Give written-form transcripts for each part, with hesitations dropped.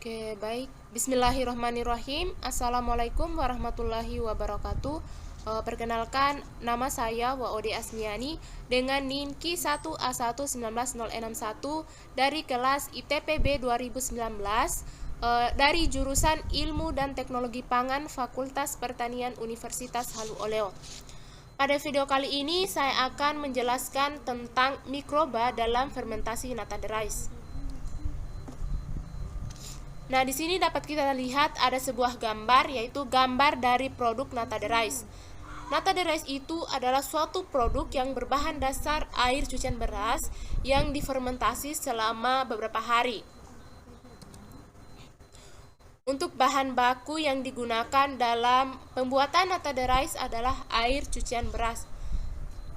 Oke, baik. Bismillahirrahmanirrahim. Assalamualaikum warahmatullahi wabarakatuh. Perkenalkan, nama saya Waode Asmiani dengan NIM Ki1A1196061 dari kelas ITPB 2019 dari jurusan Ilmu dan Teknologi Pangan Fakultas Pertanian Universitas Halu Oleo. Pada video kali ini saya akan menjelaskan tentang mikroba dalam fermentasi nata de rice. Nah, di sini dapat kita lihat ada sebuah gambar, yaitu gambar dari produk nata de rice. Nata de rice itu adalah suatu produk yang berbahan dasar air cucian beras yang difermentasi selama beberapa hari. Untuk bahan baku yang digunakan dalam pembuatan nata de rice adalah air cucian beras.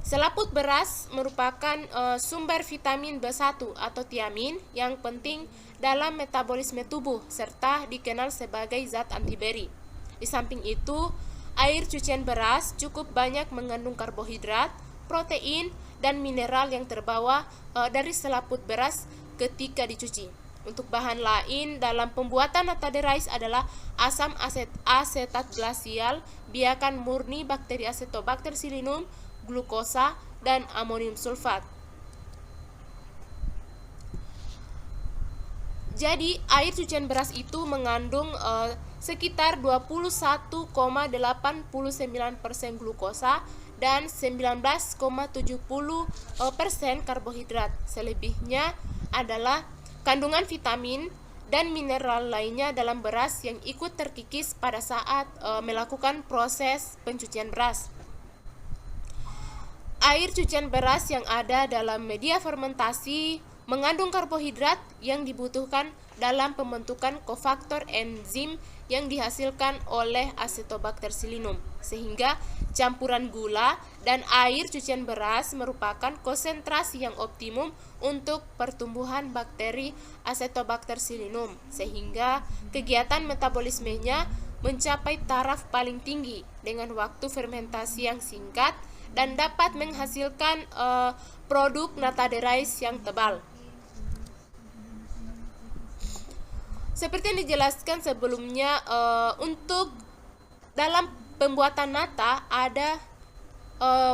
Selaput beras merupakan sumber vitamin B1 atau tiamin yang penting dalam metabolisme tubuh serta dikenal sebagai zat antiberi. Di samping itu, air cucian beras cukup banyak mengandung karbohidrat, protein, dan mineral yang terbawa dari selaput beras ketika dicuci. Untuk bahan lain dalam pembuatan nata de rice adalah asam asetat glasial, biakan murni bakteri Acetobacter sillinum, glukosa, dan amonium sulfat. Jadi, air cucian beras itu mengandung sekitar 21,89% glukosa dan 19,70% karbohidrat. Selebihnya adalah kandungan vitamin dan mineral lainnya dalam beras yang ikut terkikis pada saat melakukan proses pencucian beras. Air cucian beras yang ada dalam media fermentasi mengandung karbohidrat yang dibutuhkan dalam pembentukan kofaktor enzim yang dihasilkan oleh Acetobacter sillinum, sehingga campuran gula dan air cucian beras merupakan konsentrasi yang optimum untuk pertumbuhan bakteri Acetobacter sillinum, sehingga kegiatan metabolismenya mencapai taraf paling tinggi dengan waktu fermentasi yang singkat dan dapat menghasilkan produk nata de rice yang tebal. Seperti yang dijelaskan sebelumnya, untuk dalam pembuatan nata ada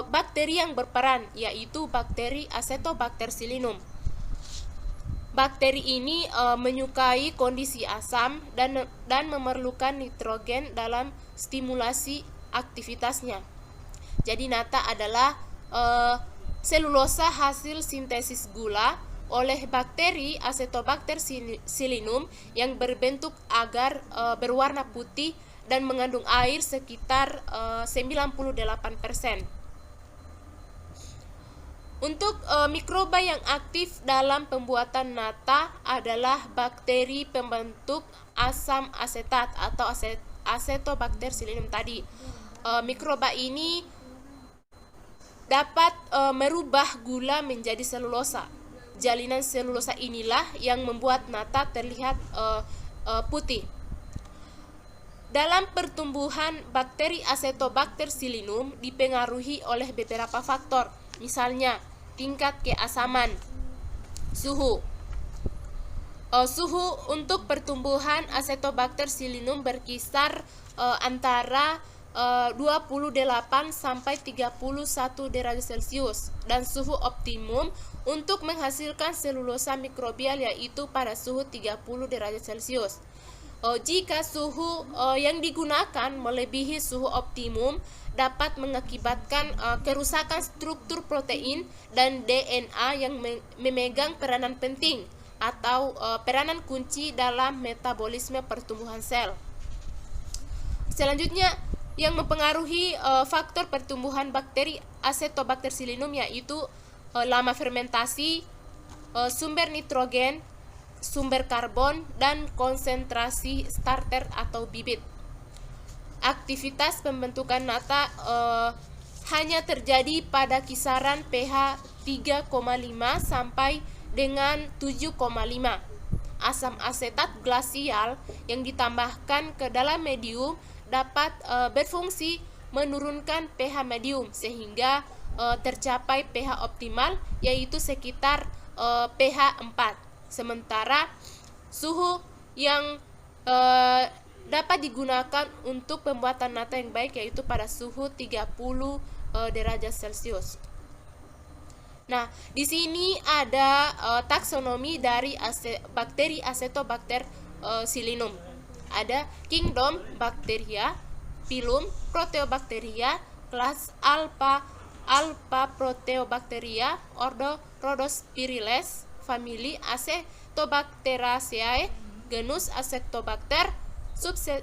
bakteri yang berperan, yaitu bakteri Acetobacter sillinum. Bakteri ini menyukai kondisi asam dan memerlukan nitrogen dalam stimulasi aktivitasnya. Jadi nata adalah selulosa hasil sintesis gula oleh bakteri Acetobacter sillinum yang berbentuk agar berwarna putih dan mengandung air sekitar 98%. Untuk mikroba yang aktif dalam pembuatan nata adalah bakteri pembentuk asam asetat atau Acetobacter sillinum tadi. Mikroba ini dapat merubah gula menjadi selulosa. Jalinan selulosa inilah yang membuat nata terlihat putih. Dalam pertumbuhan bakteri Acetobacter sillinum dipengaruhi oleh beberapa faktor, misalnya tingkat keasaman, suhu. Suhu untuk pertumbuhan Acetobacter sillinum berkisar antara 28 sampai 31 derajat Celcius, dan suhu optimum untuk menghasilkan selulosa mikrobial yaitu pada suhu 30 derajat Celcius. Jika suhu yang digunakan melebihi suhu optimum, dapat mengakibatkan kerusakan struktur protein dan DNA yang memegang peranan penting atau peranan kunci dalam metabolisme pertumbuhan sel. Selanjutnya, yang mempengaruhi faktor pertumbuhan bakteri Acetobacter sillinum yaitu lama fermentasi, sumber nitrogen, sumber karbon, dan konsentrasi starter atau bibit. Aktivitas pembentukan nata hanya terjadi pada kisaran pH 3,5 sampai dengan 7,5. Asam asetat glasial yang ditambahkan ke dalam medium dapat berfungsi menurunkan pH medium sehingga tercapai pH optimal yaitu sekitar pH 4. Sementara suhu yang dapat digunakan untuk pembuatan nata yang baik, yaitu pada suhu 30 derajat Celcius. Nah, di sini ada taksonomi dari bakteri Acetobacter Silinum. Ada kingdom Bacteria, phylum Proteobacteria, kelas Alpha Proteobacteria, ordo Rhodospiriles, famili Acetobacteraceae, genus Acetobacter,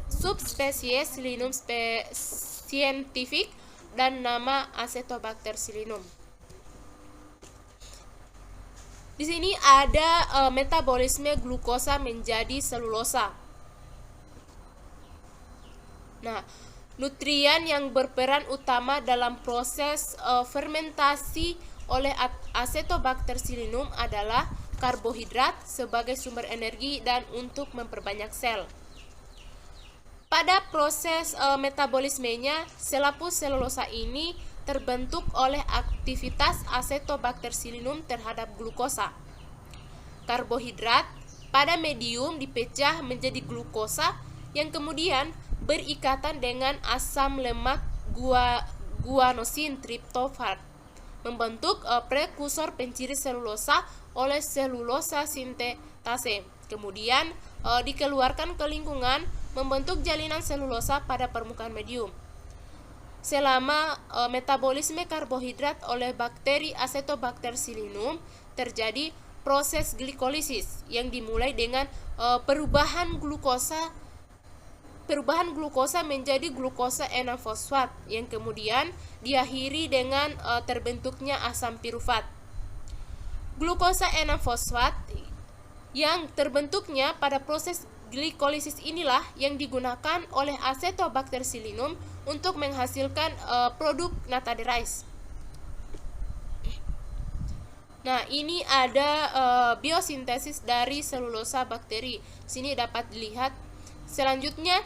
subspesies Silinum scientific, dan nama Acetobacter Silinum. Di sini ada metabolisme glukosa menjadi selulosa. Nah, nutrien yang berperan utama dalam proses fermentasi oleh Acetobacter Silinum adalah karbohidrat sebagai sumber energi dan untuk memperbanyak sel. Pada proses metabolismenya, selaput selulosa ini terbentuk oleh aktivitas Acetobacter Silinum terhadap glukosa. Karbohidrat pada medium dipecah menjadi glukosa yang kemudian berikatan dengan asam lemak guanosin triptofan, membentuk prekursor penciri selulosa oleh selulosa sintetase. Kemudian dikeluarkan ke lingkungan membentuk jalinan selulosa pada permukaan medium. Selama metabolisme karbohidrat oleh bakteri Acetobacter Silinum, terjadi proses glikolisis yang dimulai dengan perubahan glukosa menjadi glukosa 6-fosfat yang kemudian diakhiri dengan terbentuknya asam pirufat. Glukosa 6-fosfat yang terbentuknya pada proses glikolisis inilah yang digunakan oleh Acetobacter Silinum untuk menghasilkan produk nata de rice. Nah, ini ada biosintesis dari selulosa bakteri. Sini dapat dilihat. Selanjutnya,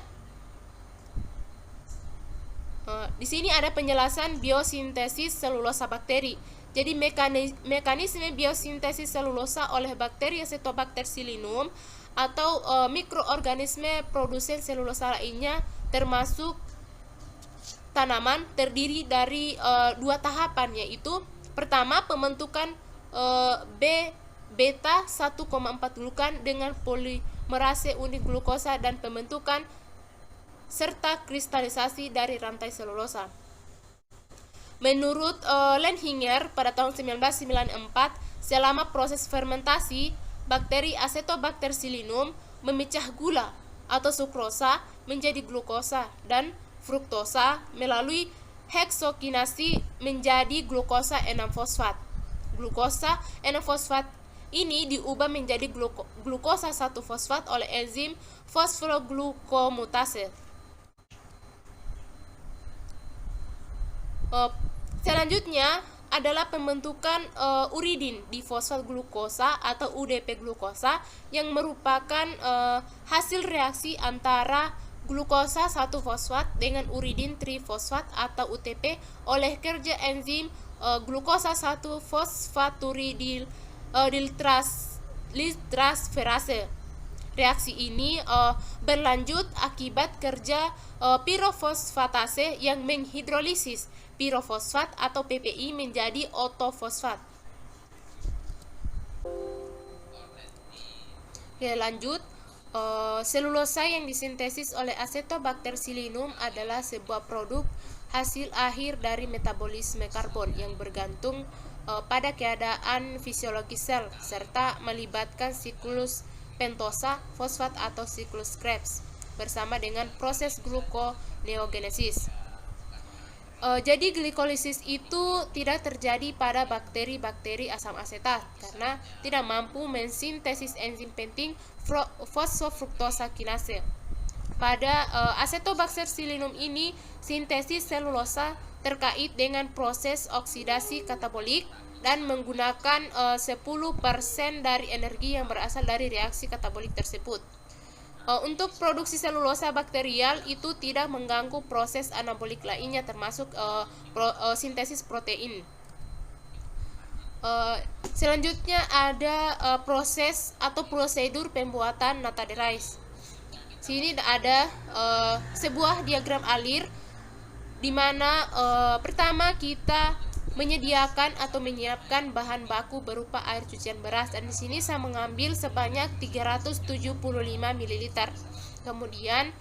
di sini ada penjelasan biosintesis selulosa bakteri. Jadi mekanisme biosintesis selulosa oleh bakteri Acetobacter Silinum atau mikroorganisme produsen selulosa lainnya termasuk tanaman terdiri dari dua tahapan, yaitu pertama pembentukan beta 1,4 glukan dengan polimerase unik glukosa dan pembentukan serta kristalisasi dari rantai selulosa. Menurut Lenhinger pada tahun 1994, selama proses fermentasi, bakteri Acetobacter Silinum memecah gula atau sukrosa menjadi glukosa dan fruktosa melalui heksokinasi menjadi glukosa 6-fosfat. Glukosa 6-fosfat ini diubah menjadi glukosa 1-fosfat oleh enzim fosfoglukomutase. Selanjutnya adalah pembentukan uridin difosfat glukosa atau UDP glukosa yang merupakan hasil reaksi antara glukosa 1-fosfat dengan uridin trifosfat atau UTP oleh kerja enzim glukosa 1-fosfaturidyl-transferase. Reaksi ini berlanjut akibat kerja pirofosfatase yang menghidrolisis pirofosfat atau PPI menjadi ortofosfat. Oke, lanjut. Selulosa yang disintesis oleh Acetobacter Silinum adalah sebuah produk hasil akhir dari metabolisme karbon yang bergantung pada keadaan fisiologis sel serta melibatkan siklus pentosa fosfat atau siklus Krebs bersama dengan proses gluconeogenesis. Jadi glikolisis itu tidak terjadi pada bakteri-bakteri asam asetat karena tidak mampu mensintesis enzim penting fosfofruktosa kinase. Pada Acetobacter Silinum ini, sintesis selulosa terkait dengan proses oksidasi katabolik dan menggunakan 10% dari energi yang berasal dari reaksi katabolik tersebut. Untuk produksi selulosa bakterial itu tidak mengganggu proses anabolik lainnya termasuk sintesis protein. Selanjutnya ada proses atau prosedur pembuatan nata de rice. Sini ada sebuah diagram alir di mana pertama kita menyediakan atau menyiapkan bahan baku berupa air cucian beras, dan di sini saya mengambil sebanyak 375 ml. Kemudian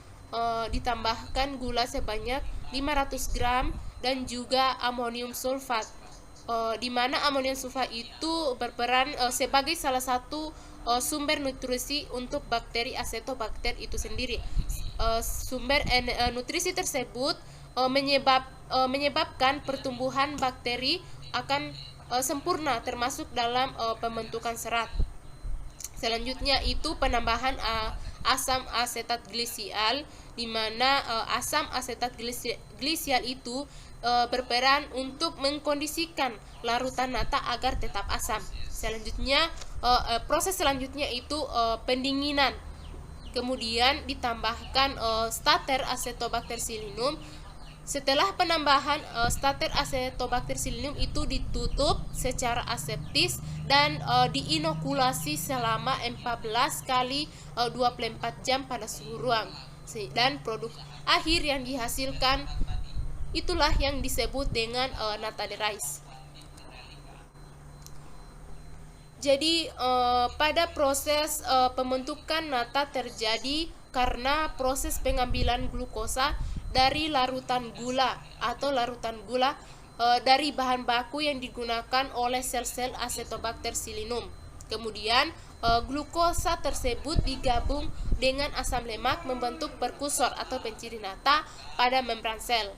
ditambahkan gula sebanyak 500 gram dan juga amonium sulfat, di mana amonium sulfat itu berperan sebagai salah satu sumber nutrisi untuk bakteri Acetobacter itu sendiri. Sumber nutrisi tersebut menyebabkan pertumbuhan bakteri akan sempurna, termasuk dalam pembentukan serat. Selanjutnya itu penambahan asam asetat glisial, di mana asam asetat glisial itu berperan untuk mengkondisikan larutan nata agar tetap asam. Selanjutnya proses selanjutnya itu pendinginan. Kemudian ditambahkan starter Acetobacter sillinum. Setelah penambahan starter Acetobacter sillinum itu ditutup secara aseptis dan diinokulasi selama 14 kali 24 jam pada suhu ruang. Dan produk akhir yang dihasilkan itulah yang disebut dengan nata de rice. Jadi pada proses pembentukan nata terjadi karena proses pengambilan glukosa dari larutan gula atau larutan gula dari bahan baku yang digunakan oleh sel-sel Acetobacter sillinum. Kemudian glukosa tersebut digabung dengan asam lemak membentuk perkusor atau penciri nata pada membran sel.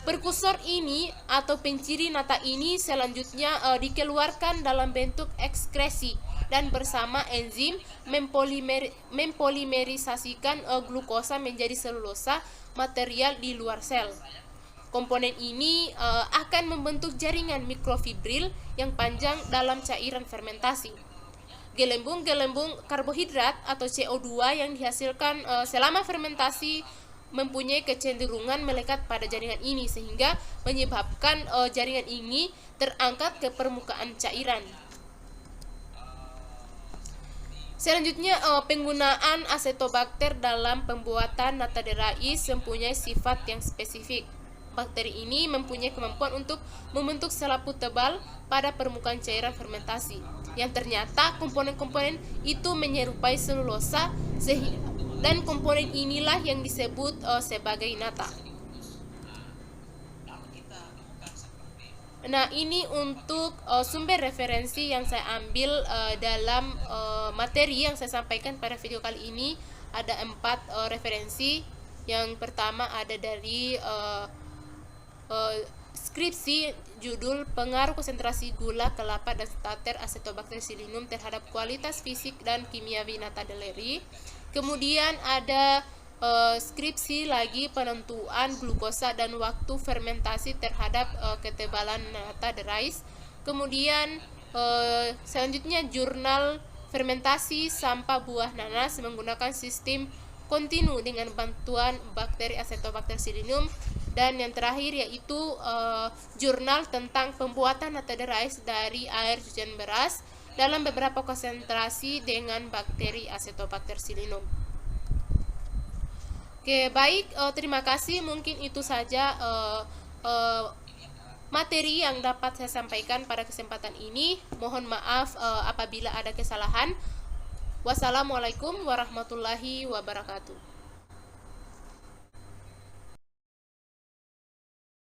Perkusor ini atau penciri nata ini selanjutnya dikeluarkan dalam bentuk ekskresi dan bersama enzim mempolimerisasikan glukosa menjadi selulosa material di luar sel. Komponen ini akan membentuk jaringan mikrofibril yang panjang dalam cairan fermentasi. Gelembung-gelembung karbohidrat atau CO2 yang dihasilkan selama fermentasi mempunyai kecenderungan melekat pada jaringan ini, sehingga menyebabkan jaringan ini terangkat ke permukaan cairan. Selanjutnya penggunaan Acetobacter dalam pembuatan nata de rice mempunyai sifat yang spesifik. Bakteri ini mempunyai kemampuan untuk membentuk selaput tebal pada permukaan cairan fermentasi, yang ternyata komponen-komponen itu menyerupai selulosa, dan komponen inilah yang disebut sebagai nata. Nah, ini untuk sumber referensi yang saya ambil dalam materi yang saya sampaikan pada video kali ini. Ada 4 referensi. Yang pertama ada dari skripsi judul Pengaruh Konsentrasi Gula Kelapa dan Starter Acetobacter sillinum terhadap kualitas fisik dan kimiawi nata de rice. Kemudian ada skripsi lagi penentuan glukosa dan waktu fermentasi terhadap ketebalan nata de rice. Kemudian selanjutnya jurnal fermentasi sampah buah nanas menggunakan sistem kontinu dengan bantuan bakteri Acetobacter sillinum. Dan yang terakhir yaitu jurnal tentang pembuatan nata de rice dari air cucian beras dalam beberapa konsentrasi dengan bakteri Acetobacter sillinum. Oke, baik, terima kasih. Mungkin itu saja materi yang dapat saya sampaikan pada kesempatan ini. Mohon maaf apabila ada kesalahan. Wassalamualaikum warahmatullahi wabarakatuh.